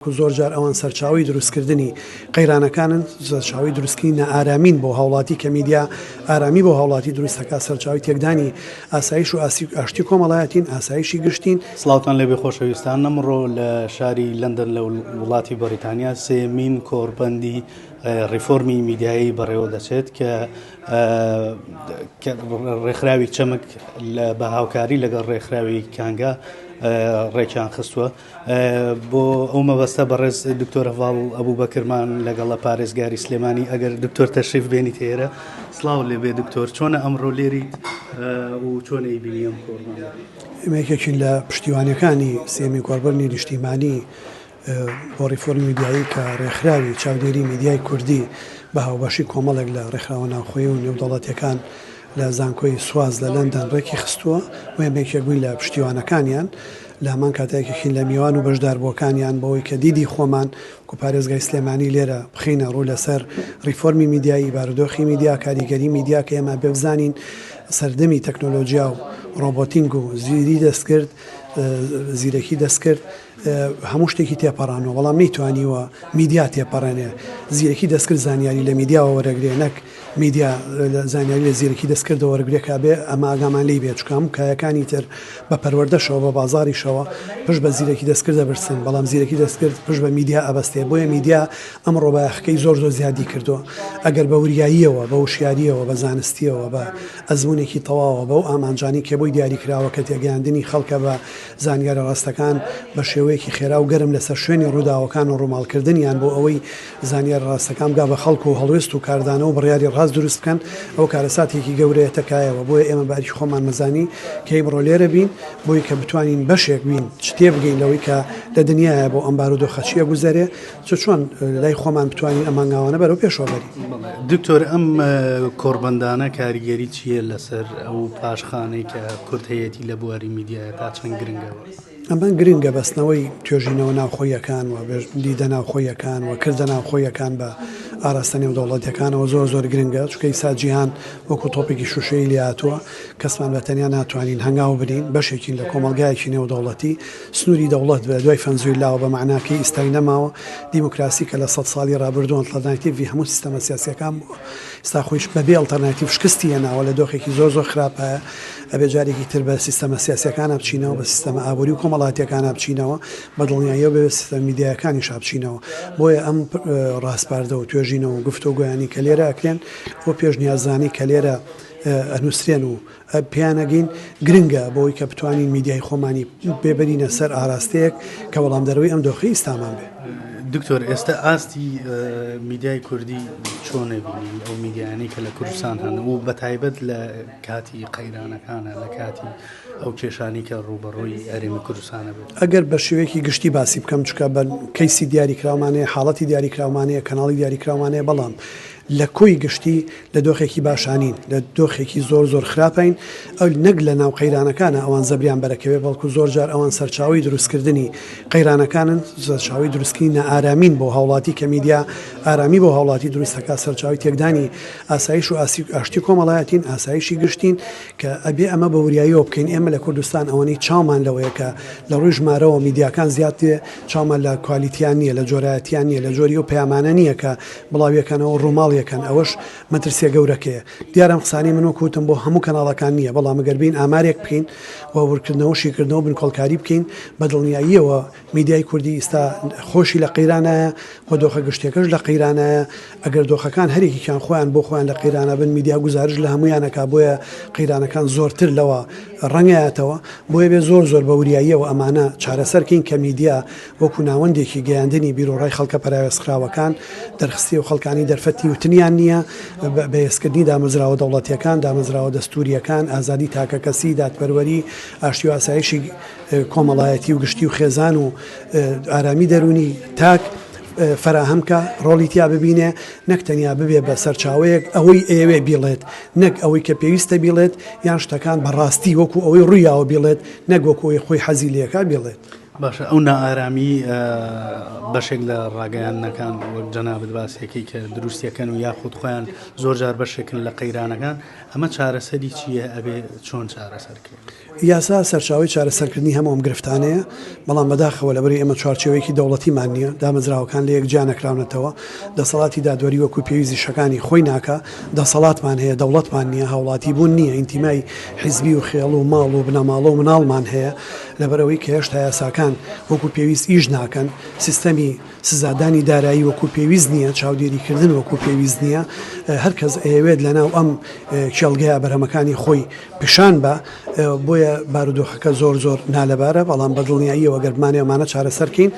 زۆر جار ئەوان سەرچاوی دروستکردنی قەیرانەکانن سەرچاوی دروستکردنی ئارامین بۆ هاوڵاتی کە میدیا ئارامی بۆ هاوڵاتی دروستەکە سەرچاوی تێکدانی ئاسایش و ئاشتی کۆمەڵایەتین ئاسایشی گشتین. سڵاوتان لێبێ خۆشەویستان، ئەمڕۆ لە شاری لەندەن لە وڵاتی بەریتانیا سێمین کۆڕبەندی ڕیفۆرمی میدیایی بەڕێوە دەچێت کە ڕێکخراوی چەمک بە هاوکاری لەگەڵ ڕێکخراوی کانگا ڕێکیان خستووە. بۆ ئەو مەبەستە بەڕێز دکتۆر هەڤاڵ ئەبووبەکرمان لەگەڵە پارێزگاری سلێمانی ئەگەر دکتۆر تەشریف بێنیت ئێرە. سڵاو لێبێ دکتۆر، چۆنە ئەمڕۆ لێریت و چۆنە ئەیبینی ئەم کۆڕبەندە؟ ئێمەیەکێکین لە پشتیوانیەکانی سێمین کۆڕبەندی نیشتیمانی بۆ ڕیفۆرمی میدیایی کە ڕێکخراوی چاودێری میدیای کوردی بە هاوبەشی کۆمەڵێک لە ڕێکخراوە ناوخۆیی و نێودەوڵەتیەکان لە زانکۆی سواز لە لەندەن ڕێکی خستووە و ئێمەیەکێک بووین لە پشتیوانەکانیان لە هەمان کاتێکێکین لە میوان و بەشداربووەکانیان بەوەی کە دیدی خۆمان و پارێزگای سلێمانی لێرە بخینە ڕوو لەسەر ڕیفۆرمی میدیایی، بارودۆخی میدیا، کاریگەری میدیا کە ئێمە بێبزانین سەردەمی تەکنۆلۆژیا و ڕۆبۆتینگ و زیری دەستکرد زیرەکی دەستکرد هەموو شتێکی تێپەڕانەوە، بەڵام نەیتوانیوە میدیا تێپەڕێنێ. زیرەکی دەستکرد زانیاری لە میدیاوە وەرەگرێ، نەک میدیا زانیاری لە زیرەکی دەستکردەوە وەرگێکا بێ. ئەمە ئاگامان لێی بێت چکام کایەکانی تر بە پەروەردەشەوە بە بازاریشەوە پشت بە زیرەکی دەستکرد دەبرسن، بەڵام زیرەکی دەستکرد پشت بە میدیا ئەبەستێ. بۆیە میدیا ئەمڕۆ بەیاخەکەی زۆر زیادی کردووە. ئەگەر بە وریاییەوە بە وشیاریەوە بە زانستیەوە بە ئەزمونێکی تەواوە بەو ئامانجانی کە بۆی دیاریکراوە کە تێگەیاندنی خەڵکە بە زانیارە ڕاستەکان بە شێوەیەکی خێرا و گەرم لەسەر شوێنی ڕووداوەکان و ڕووماڵکردنیان بۆ ئەوەی زانیار ڕاستەکان بگا بە خەڵک و هەڵوێست و کاردانە و بڕیاری ڕاست دروست بکەن، ئەو کارەساتێکی گەورەیە تەکایەوە. بۆیە ئێمە باریکی خۆمان مەزانی کە ئێمڕۆ لێرە بین بۆی کە بتوانین بەشێک بین شتێ بگەین لەوەی کە لە دنیاە بۆ ئەم بارودۆخەچیە گوزەرێ چۆن لای خۆمان بتوانین ئەمانگاوانە بەرەو پێشەوە بەرین. دکتۆر، ئەم کۆڕبەندانە کاریگەری چییە لەسەر ئەو پاشخانەی کە کورد هەیەتی لە بواری میدیایە تا چەند گرنگەوە؟ ئەمە گرنگە بەستنەوەی توێژینەوە ناوخۆیەکان و دیدە ناوخۆیەکان و کردە ناوخۆیەکان بە ئاراستە نێودەوڵەتیەکانەوە زۆر گرنگە، چونکە ئیسا جیهان وەکو تۆپێکی شوشەی لێهاتووە، کەسمان بە تەنیا ناتوانین هەنگاو برین بەشێکین لە کۆمەلگایەکی نێودەوڵەتی. سنووری دەوڵەت بە دوای فەنزوی لاوە بە معناکەی ئیستای نەماوە. دیموکراسی کە لە 100 ساڵی ڕابردووە ئەڵتەرناتیڤی هەموو سیستەمە سیاسیەکان بووە، ئێستا خۆیش بەبێ ئەڵتەرناتیڤ شکستی هێناوە لە دۆخێکی زۆر خراپە. ئەبێ جارێکی تر بە سیستەمە سیاسیەکان بچینەوە، بە سیستەمە ئابووری و کۆمەڵاتیەکان بچینەوە، بە دڵنیاییەوە بە سیستەمە میدیاکانی بچینەوە. بۆیە ئەم ڕاستپاردە و توێژینەوە و گفتوگویانی کە لێرە ئەکرێن بۆ پێشنیازانی کە لێرە ئەنووسێن و پیانەگەین گرنگە بۆی کە بتوانین میدیای خۆمانی بێبەرینە سەر ئاراستەیەک کە وەڵام دەروی ئەم دۆخی ئیسلامان بێ. دکتۆر، ئێستا ئاستی میدیای کوردی چۆنە بینی ئەو میدیانی کە لە کوردستان هەن و بەتایبەت لە کاتی قەیرانەکانە، لە کاتی ئەو کێشانی کە ڕوبەڕۆی ئەرێمی کوردستانە بێت؟ ئەگەر بە شێوەیەکی گشتی باسی بکەم چکە بە کەیسی دیاریکراومانەیە، حاڵەتی دیاریکراومانەیە، کەناڵی دیاریکراومانەیە، بەڵام لە کۆی گشتی لە دۆخێکی باشانین، لە دۆخێکی زۆر خراپین. ئەو نەک لە ناو قەیرانەکانە ئەوان زەبریان بەرەکەوێ، بەڵکو زۆر جار ئەوان سەرچاوی دروستکردنی قەیرانەکانن، سەرچاوی دروستکردنی ئارامین بۆ هاوڵاتی کە میدیا ئارامی بۆ هاوڵاتی دروستەکە سەرچاوی تێکدانی ئاسایش و ئاشتی کۆمەڵایەتین ئاسایشی گشتین کە ئەبێ ئەمە بە وریاییەوە بکەین. ئێمە لە کوردستان ئەوەی چاومان لەوەیە کە لە ڕووی ژمارەوە میدیاکان زیاتێ، چاومان لە کوالیتیان نییە، لە جۆرایەتیان نییە، لە جۆری و پەیامانە نییە کە بڵاویەکەنەوە ڕووماڵ ئەوەش مەترسیە گەورەکەیە. دیارم قسانی من وکوتم بۆ هەموو کەناڵەکان نییە، بەڵام ئەگەر بین ئامارێک بکەین و ورکردنەوە شیکردنەوە بنکۆڵکاری بکەین بە دڵنیاییەوە میدیای کوردی ئێستا خۆشی لە قەیرانایە و دۆخە گشتێکەش لە قەیرانایە. ئەگەر دۆخەکان هەرێکیان خۆیان بۆ خۆیان لە قەیرانە بن، میدیا گزارش لە هەمویانەکە، بۆیە قەیرانەکان زۆرتر لەوە ڕەنگایەتەوە. بۆیە بێ زۆر بە وریاییەوە ئەمانە چارەسەرکەین کە میدیا وەکو ناوەندێکی گەیاندنی بیرۆڕای خەڵکە پەراوێزخراوەکان دەرخستی و خەڵکانی دەرفەتی وتنیان نییە. بەهێزکردنی دامەزراوە دەوڵەتیەکان، دامەزراوە دەستوریەکان، ئازادی تاکە کەسی، دادپەروەری، ئاشتی و ئاسایشی کۆمەڵایەتی و گشتی و خێزان و ئارامی دەرونی تاک فراهەمکە، ڕۆڵیتیا ببینێ، نەک تەنیا ببێ بە سەرچاوەیەک ئەوەی ئێوێ بیڵێت، نەک ئەوەی کە پێویستە بیڵێت، یان شتەکان بەڕاستی وەکو ئەوەی ڕوویاوە بیڵێت، نەک وەکو ئەوەی خۆی حەزی لێکا بیڵێت. باشە ئەو نائارامی بەشێک لە ڕاگەیاندنەکان وەک جەنابەت باسێکی کە دروستیەکەن و یاخود خۆیان زۆر جار بەشێکن لە قەیرانەکان ئەمە چارەسەری چییە ئەبێ چۆن چارەسەرکرێت؟ یاسا سەرچاوی چارەسەرکردنی هەموو ئەم گرفتانەیە بەڵام بەداخەوە لەبەری ئەمە چوارچێوەیەکی دەوڵەتیمان نییە دامەزراوەکان لە یەکجا نەکراونەتەوە دەسەڵاتی دادوەری وەکو پێویستی شەکانی خۆی ناکە دەسەڵاتمان هەیە دەوڵەتمان نییە هاوڵاتی بوون نییە ئینتیمای حیزبی و خێڵ و ماڵ و بنەماڵە و مناڵمان هەیە لەبەرەوەی کە هێشتا یاساکان وەکو پێویست ئیش ناکەن سیستەمی سزادانی دارایی وەکو پێویست نییە چاودێریکردن وەکو پێویست نییە هەرکەس ئەوێت لەناو ئەم کێڵگەیە بەرهەمەکانی خۆی پیشان بە بۆیە بارودۆخەکە زۆر نالەبارە بەڵام بەدڵنیاییەوە گەرمانێمانە چارەسەرکەین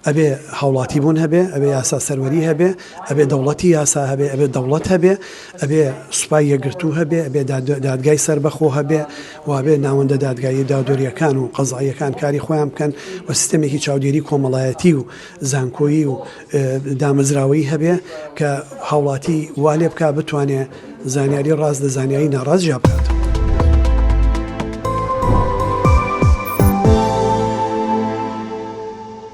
ئەبێ هاوڵاتی بوون هەبێ ئەبێ یاسا سەروەری هەبێ ئەبێ دەوڵەتی یاسا هەبێ ئەبێ دەوڵەت هەبێ ئەبێ سوپای یەکگرتوو هەبێ ئەبێ دادگای سەربەخۆ هەبێ وابێ ناوەندە دادگایی دادوەریەکان و قەزاییەکان کاری خۆیان بکەن و سیستەمێکی چاودێری کۆمەڵایەتی و زانکۆیی و دامەزراوەی هەبێ کە هاوڵاتی والێ بکە بتوانێت زانیاری ڕاست لە زانیاری ناڕاست جیا بکات.